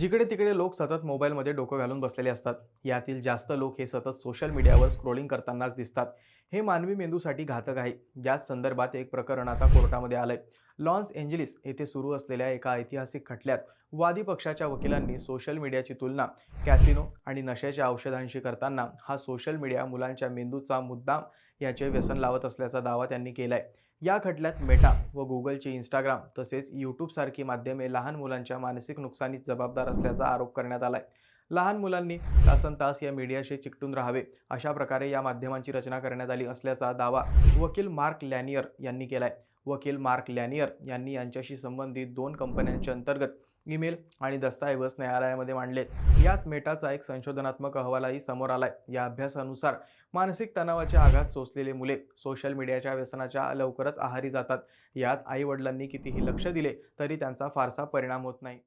जिकडे तिकडे लोक सतत मोबाईलमध्ये डोकं घालून बसलेले असतात. यातील जास्त लोक हे सतत सोशल मीडियावर स्क्रोलिंग करतानाच दिसतात. हे मानवी मेंदूसाठी घातक आहे. याच संदर्भात एक प्रकरण आता कोर्टामध्ये आलंय. लॉस एंजेलिस येथे सुरू असलेल्या एका ऐतिहासिक खटल्यात वादी पक्षाच्या वकिलांनी सोशल मीडियाची तुलना कॅसिनो आणि नशेच्या औषधांशी करताना हा सोशल मीडिया मुलांच्या मेंदूचा मुद्दाम याचे व्यसन लावत असल्याचा दावा त्यांनी केलाय. या खटल्यात मेटा व गुगलची इंस्टाग्राम तसेच यूट्यूब सारखी माध्यमे लहान मुलांच्या मानसिक नुकसानीस जबाबदार असल्याचा आरोप करण्यात आलाय. लहान मुलांनी तासनतास या मीडियाशी चिकटून राहावे अशा प्रकारे या माध्यमांची रचना करण्यात आली असल्याचा दावा वकील मार्क लॅनियर यांनी केलाय. वकील मार्क लॅनियर यांनी यांच्याशी संबंधित दोन कंपन्यांचे अंतर्गत ईमेल आणि दस्तऐवज न्यायालयामध्ये मांडले. यात मेटाचा एक संशोधनात्मक अहवालही समोर आलाय. या अभ्यासानुसार मानसिक तणावाचे आघात सोसलेले मुले सोशल मीडियाच्या व्यसनाच्या लवकरच आहारी जातात. यात आई वडिलांनी कितीही लक्ष दिले तरी त्यांचा फारसा परिणाम होत नाही.